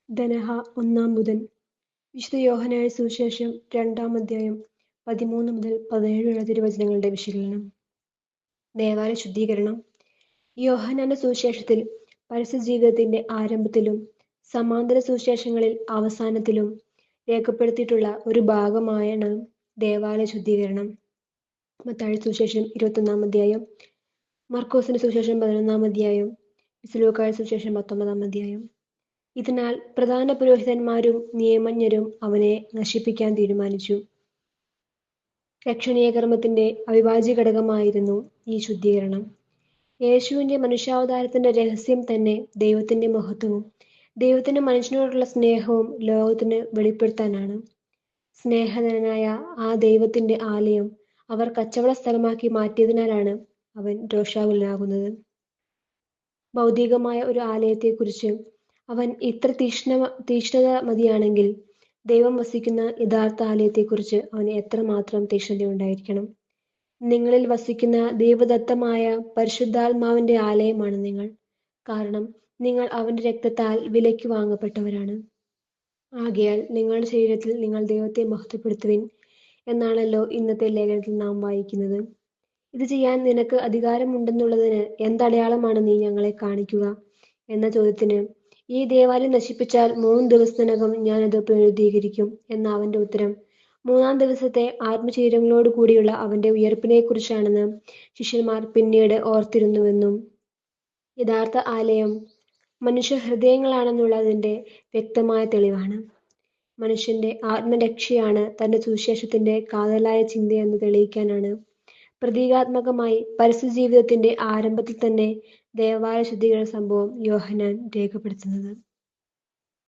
ധനഹ 1 ബുധൻ. വിശുദ്ധ യോഹന്നാന്റെ സുവിശേഷം 2 13 മുതൽ 17 വരെ തിരുവചനങ്ങളുടെ വിശകലനം. ദേവാലയ ശുദ്ധീകരണം. യോഹന്നാന്റെ സുവിശേഷത്തിൽ പരസ്യജീവിതത്തിന്റെ ആരംഭത്തിലും സമാന്തര സുവിശേഷങ്ങളിൽ അവസാനത്തിലും രേഖപ്പെടുത്തിയിട്ടുള്ള ഒരു ഭാഗമായാണ് ദേവാലയ ശുദ്ധീകരണം. മത്തായിയുടെ സുവിശേഷം 21 മർക്കോസിന്റെ സുവിശേഷം 11 ലൂക്കായുടെ സുവിശേഷം 19. ഇതിനാൽ പ്രധാന പുരോഹിതന്മാരും നിയമജ്ഞരും അവനെ നശിപ്പിക്കാൻ തീരുമാനിച്ചു. രക്ഷണീയ കർമ്മത്തിന്റെ അവിഭാജ്യ ഘടകമായിരുന്നു ഈ ശുദ്ധീകരണം. യേശുവിന്റെ മനുഷ്യാവതാരത്തിന്റെ രഹസ്യം തന്നെ ദൈവത്തിന്റെ മഹത്വവും ദൈവത്തിന്റെ മനുഷ്യനോടുള്ള സ്നേഹവും ലോകത്തിന് വെളിപ്പെടുത്താനാണ്. സ്നേഹധനനായ ആ ദൈവത്തിന്റെ ആലയം അവർ കച്ചവട സ്ഥലമാക്കി മാറ്റിയതിനാലാണ് അവൻ രോഷാകുലനാകുന്നത്. ഭൗതികമായ ഒരു ആലയത്തെക്കുറിച്ച് അവൻ ഇത്ര തീക്ഷ്ണത മതിയാണെങ്കിൽ ദൈവം വസിക്കുന്ന യഥാർത്ഥ ആലയത്തെക്കുറിച്ച് അവന് എത്രമാത്രം തീക്ഷ്ണതയുണ്ടായിരിക്കണം. നിങ്ങളിൽ വസിക്കുന്ന ദൈവദത്തമായ പരിശുദ്ധാത്മാവിന്റെ ആലയമാണ് നിങ്ങൾ. കാരണം നിങ്ങൾ അവന്റെ രക്തത്താൽ വിലയ്ക്ക് വാങ്ങപ്പെട്ടവരാണ്. ആകയാൽ നിങ്ങളുടെ ശരീരത്തിൽ നിങ്ങൾ ദൈവത്തെ മഹത്വപ്പെടുത്തുവിൻ എന്നാണല്ലോ ഇന്നത്തെ ലേഖനത്തിൽ നാം വായിക്കുന്നത്. ഇത് ചെയ്യാൻ നിനക്ക് അധികാരമുണ്ടെന്നുള്ളതിന് എന്തടയാളമാണ് നീ ഞങ്ങളെ കാണിക്കുക എന്ന ചോദ്യത്തിന് ഈ ദേവാലയം നശിപ്പിച്ചാൽ 3 ദിവസത്തിനകം ഞാനത് പുനരുദ്ധീകരിക്കും എന്ന അവന്റെ ഉത്തരം 3-ാം ദിവസത്തെ ആത്മശരീരങ്ങളോട് കൂടിയുള്ള അവന്റെ ഉയർപ്പിനെക്കുറിച്ചാണെന്ന് ശിഷ്യന്മാർ പിന്നീട് ഓർത്തിരുന്നുവെന്നും യഥാർത്ഥ ആലയം മനുഷ്യഹൃദയങ്ങളാണെന്നുള്ളതിന്റെ വ്യക്തമായ തെളിവാണ്. മനുഷ്യന്റെ ആത്മരക്ഷയാണ് തന്റെ സുവിശേഷത്തിന്റെ കാതലായ ചിന്തയെന്ന് തെളിയിക്കാനാണ് പ്രതീകാത്മകമായി പരസ്യജീവിതത്തിന്റെ ആരംഭത്തിൽ തന്നെ ദേവാലയ ശുദ്ധീകരണ സംഭവം യോഹന്നാൻ രേഖപ്പെടുത്തുന്നത്.